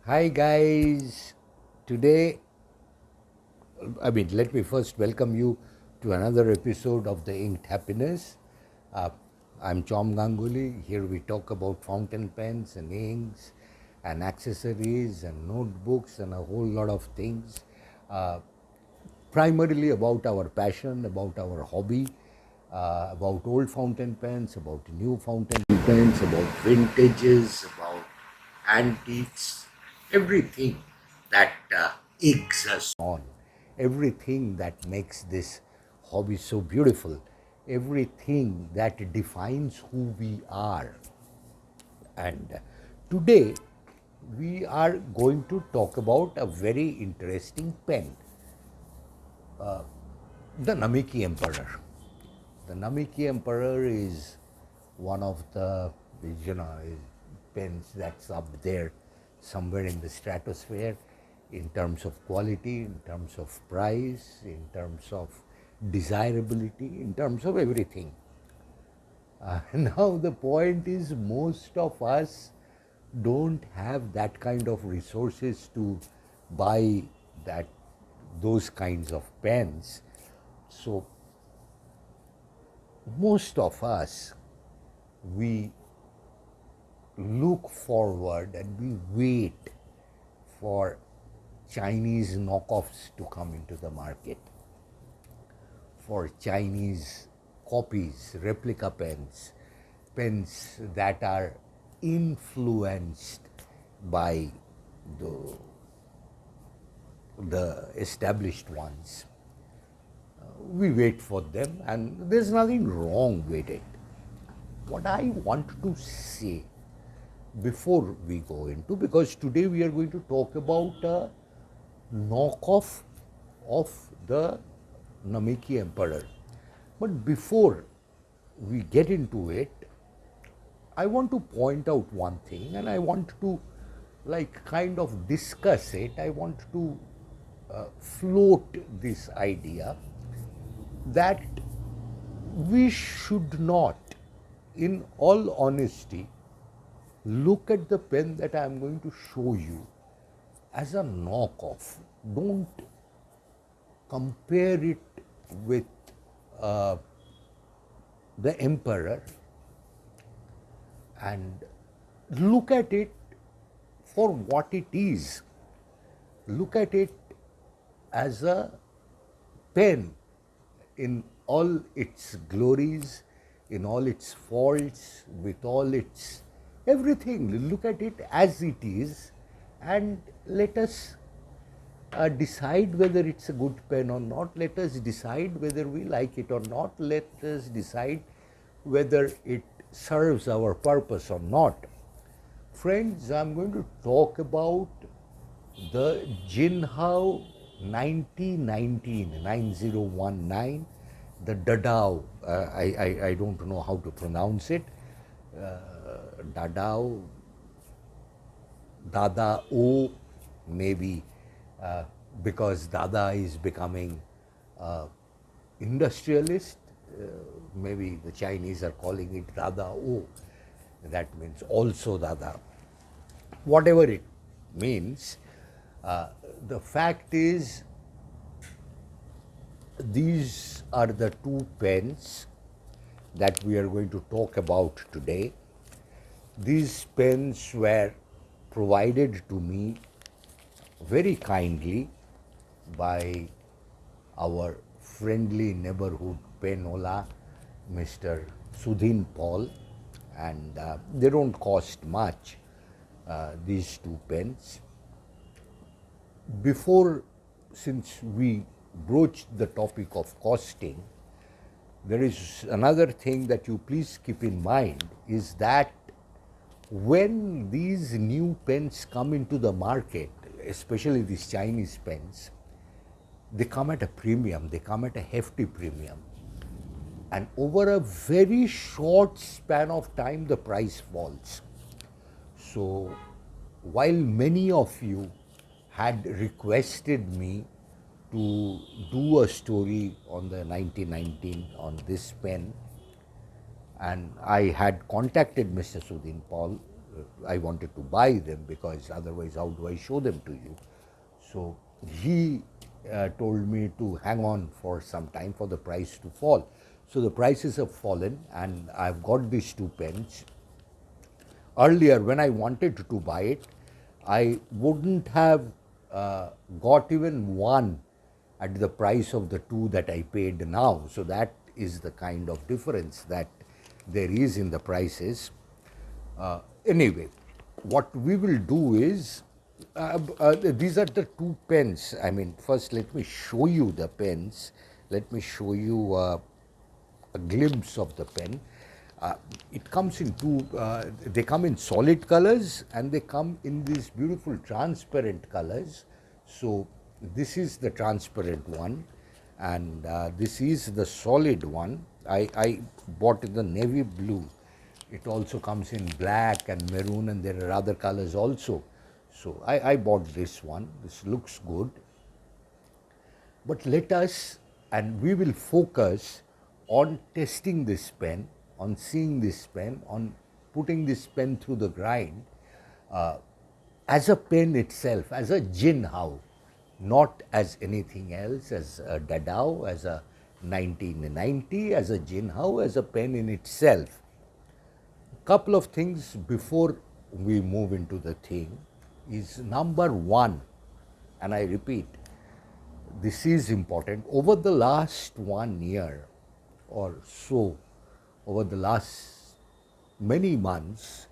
Hi guys, today, let me first welcome you to another episode of the Inked Happiness. Uh, I'm Chom Ganguly. Here we talk about fountain pens and inks and accessories and notebooks and a whole lot of things. Uh, Primarily about our passion, about our hobby, about old fountain pens, about new fountain pens, about vintages, about antiques, everything that eggs us on, everything that makes this hobby so beautiful, everything that defines who we are. And today we are going to talk about a very interesting pen, the Namiki Emperor. The Namiki Emperor is one of the, you know, pens that's up there somewhere in the stratosphere in terms of quality, in terms of price, in terms of desirability, in terms of everything. Now the point is most of us don't have that kind of resources to buy that those kinds of pens. So most of us, we look forward and we wait for Chinese knockoffs to come into the market, for Chinese copies, replica pens, pens that are influenced by the, the established ones. We wait for them, and there's nothing wrong with it. What I want to say before we go into, because today we are going to talk about a knockoff of the Namiki Emperor. But before we get into it, I want to point out one thing, and I want to kind of discuss it. I want to float this idea that we should not, in all honesty, look at the pen that I am going to show you as a knockoff. Don't compare it with uh, the Emperor, and look at it for what it is. Look at it as a pen in all its glories, in all its faults, with all its everything. Look at it as it is, and let us decide whether it's a good pen or not. Let us decide whether we like it or not. Let us decide whether it serves our purpose or not. Friends, I'm going to talk about the Jinhao 9019, the Dadao. I don't know how to pronounce it. Dadao, Dadao, maybe because Dada is becoming industrialist. Maybe the Chinese are calling it Dadao. That means also Dada. Whatever it means, the fact is, these are the two pens that we are going to talk about today. These pens were provided to me very kindly by our friendly neighborhood penola, Mr. Sudhin Paul, and they don't cost much, these two pens. Before, since we broached the topic of costing, there is another thing that you please keep in mind is that when these new pens come into the market, especially these Chinese pens, they come at a premium, they come at a hefty premium. And over a very short span of time, the price falls. So, while many of you had requested me to do a story on the 1919 on this pen, and I had contacted Mr. Sudhin Paul I wanted to buy them because otherwise how do I show them to you? So he told me to hang on for some time for the price to fall. So the prices have fallen and I've got these two pens. Earlier, when I wanted to buy it, I wouldn't have got even one at the price of the two that I paid now. So that is the kind of difference that there is in the prices. Anyway, what we will do is, these are the two pens. I mean, first let me show you the pens. Let me show you a glimpse of the pen. It comes in two, they come in solid colors and they come in these beautiful transparent colors. So this is the transparent one and this is the solid one. I bought the navy blue. It also comes in black and maroon and there are other colors also. So I bought this one. This looks good. But let us, and we will focus on testing this pen, on seeing this pen, on putting this pen through the grind as a pen itself, as a Jinhao, not as anything else, as a Dadao, as a 1990, as a Jinhao, as a pen in itself. Couple of things before we move into the thing is number one, and I repeat, this is important. Over the last 1 year or so, over the last many months,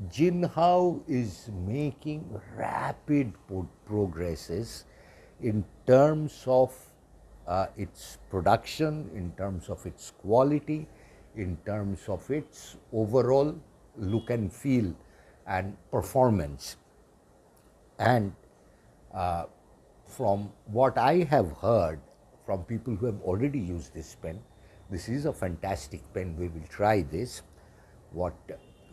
Jinhao is making rapid progresses in terms of its production, in terms of its quality, in terms of its overall look and feel and performance. And from what I have heard from people who have already used this pen, this is a fantastic pen. We will try this.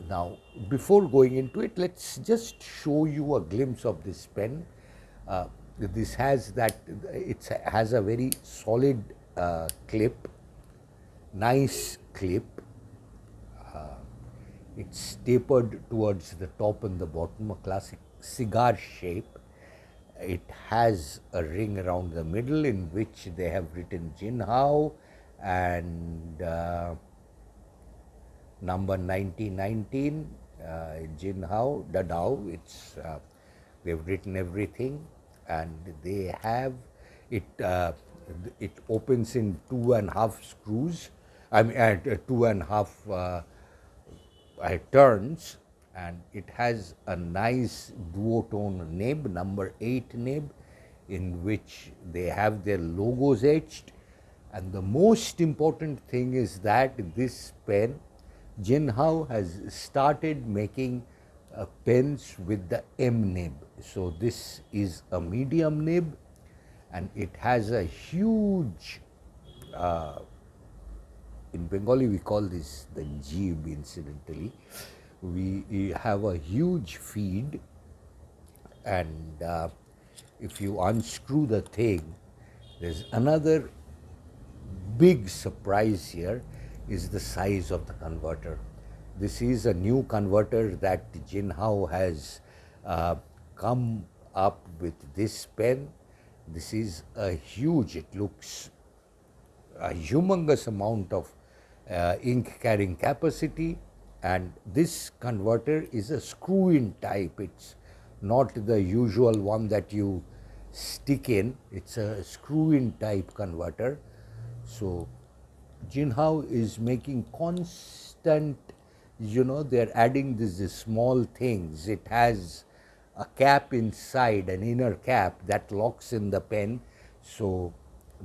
Now, before going into it, let's just show you a glimpse of this pen. This has it has a very solid clip, nice clip. It's tapered towards the top and the bottom, a classic cigar shape. It has a ring around the middle in which they have written Jinhao and number 1919, Jinhao, Dadao. They've written everything and they have it. It opens in 2.5 screws. I mean, at 2.5 turns, and it has a nice duotone nib, number 8 nib, in which they have their logos etched. And the most important thing is that this pen, Jinhao has started making pens with the M nib. So this is a medium nib and it has a huge, in Bengali we call this the jib incidentally. We have a huge feed and if you unscrew the thing, there's another big surprise here is the size of the converter. This is a new converter that Jinhao has come up with this pen. This is a huge, it looks a humongous amount of ink carrying capacity, and this converter is a screw-in type. It's not the usual one that you stick in, it's a screw-in type converter. So Jinhao is making constant, they're adding these small things. It has a cap inside, an inner cap that locks in the pen. So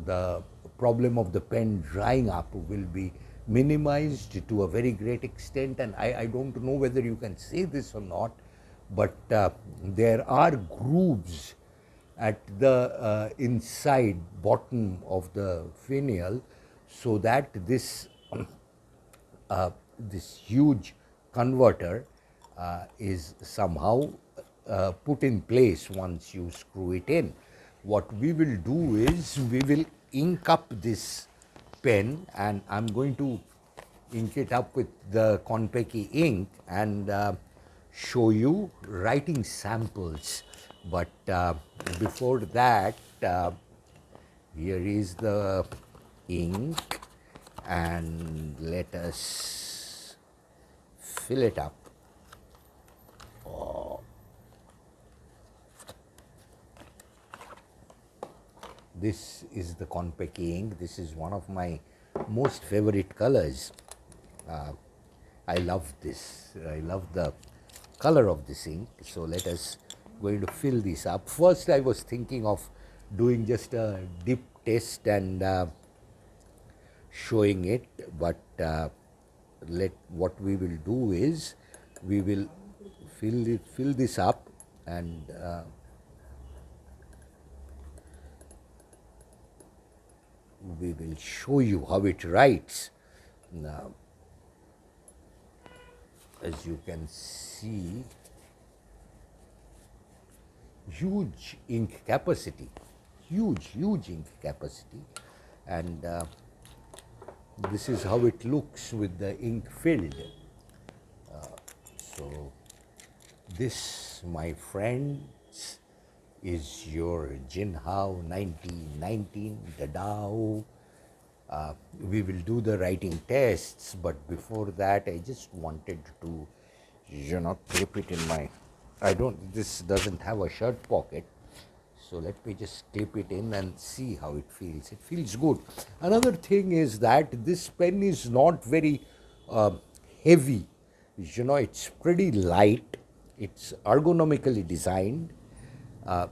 the problem of the pen drying up will be minimized to a very great extent. And I don't know whether you can say this or not, but there are grooves at the inside bottom of the finial, so that this this huge converter is somehow put in place once you screw it in. What we will do is we will ink up this pen, and I'm going to ink it up with the Konpeki ink, and show you writing samples. But before that, here is the ink, and let us fill it up. This is the Konpeki ink. This is one of my most favorite colors. I love this. I love the color of this ink. So let us going to fill this up. First, I was thinking of doing just a dip test and showing it, but what we will do is we will fill this up, and we will show you how it writes. Now, as you can see, huge ink capacity, huge ink capacity, and this is how it looks with the ink filled. So this, my friends, is your Jinhao 1919 Dadao. We will do the writing tests, but before that, I just wanted to, clip it in my. This doesn't have a shirt pocket, so let me just clip it in and see how it feels. It feels good. Another thing is that this pen is not very heavy. It's pretty light. It's ergonomically designed. I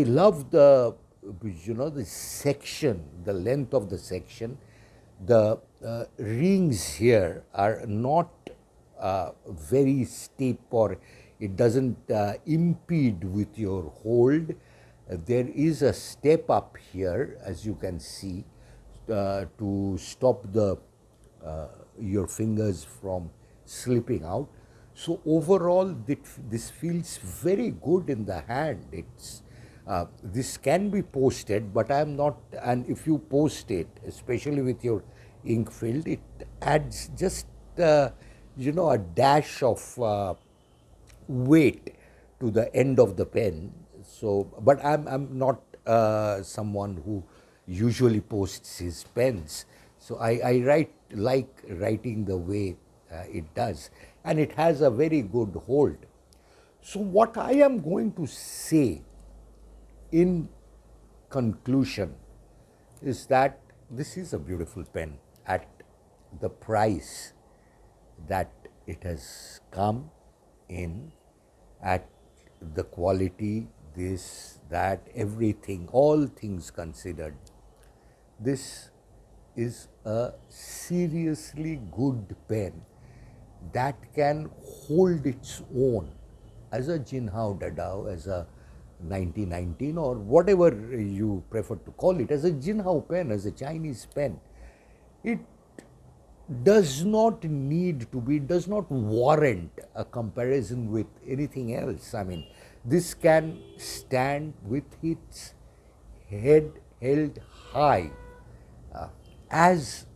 love the the section, the length of the section. The rings here are not very steep, or it doesn't impede with your hold. There is a step up here, as you can see, to stop the your fingers from slipping out. So overall, this feels very good in the hand. This can be posted, but I am not. And if you post it, especially with your ink filled, it adds just a dash of weight to the end of the pen. So, but I'm not someone who usually posts his pens. So I like writing the way it does, and it has a very good hold. So what I am going to say in conclusion is that this is a beautiful pen at the price that it has come in, at the quality, this, that, everything, all things considered. This is a seriously good pen that can hold its own as a Jinhao Dadao, as a 1919, or whatever you prefer to call it, as a Jinhao pen, as a Chinese pen. It does not need to be, does not warrant a comparison with anything else. I mean, this can stand with its head held high as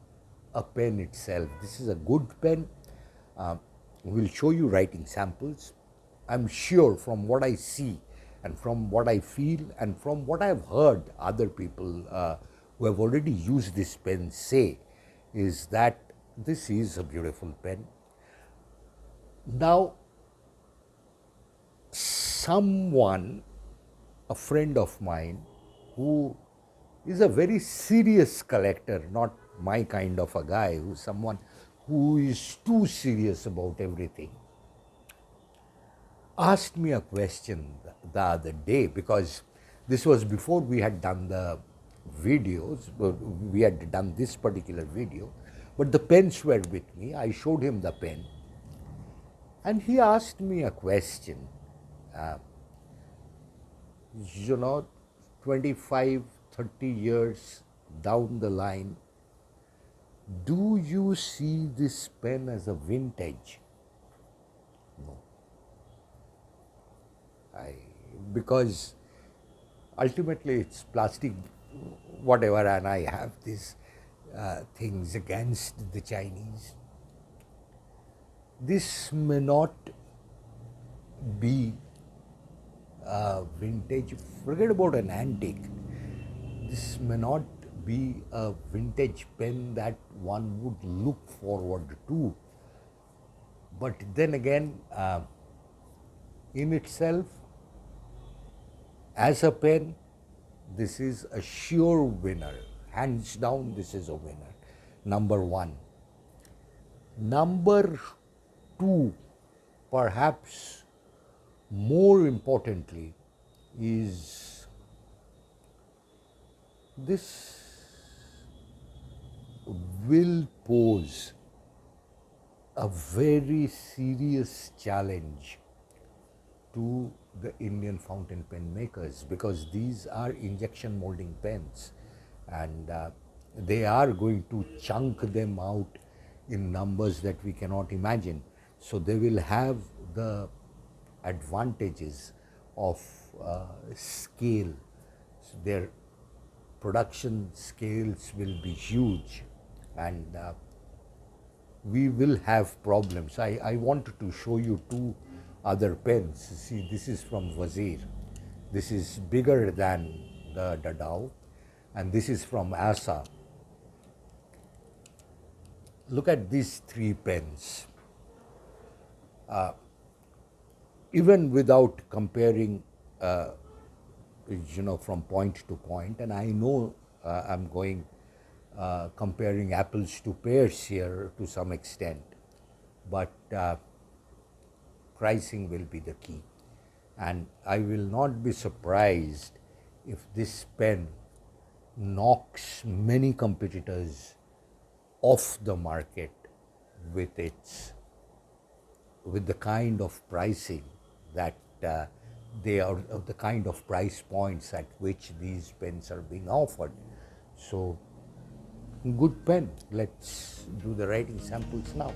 a pen itself. This is a good pen. We'll show you writing samples. I'm sure from what I see and from what I feel and from what I've heard other people who have already used this pen say, is that this is a beautiful pen. Now, someone, a friend of mine, who is a very serious collector, not my kind of a guy, who's someone who is too serious about everything, asked me a question the other day, because this was before we had done the videos, we had done this particular video, but the pens were with me. I showed him the pen, and he asked me a question. 25, 30 years down the line, do you see this pen as a vintage? No. Because ultimately it's plastic, whatever, and I have these things against the Chinese. This may not be a vintage, forget about an antique. This may not be a vintage pen that one would look forward to. But then again, in itself, as a pen, this is a sure winner. Hands down, this is a winner. Number one. Number two, perhaps more importantly, is this will pose a very serious challenge to the Indian fountain pen makers, because these are injection molding pens, and they are going to chunk them out in numbers that we cannot imagine. So they will have the advantages of scale. So their production scales will be huge, and we will have problems. I wanted to show you two other pens. See, this is from Wazir. This is bigger than the Dadao, and this is from Asa. Look at these three pens. Even without comparing, from point to point, and I know I'm going comparing apples to pears here to some extent, but pricing will be the key. And I will not be surprised if this pen knocks many competitors off the market with the kind of pricing that they are, of the kind of price points at which these pens are being offered. So, good pen. Let's do the writing samples now.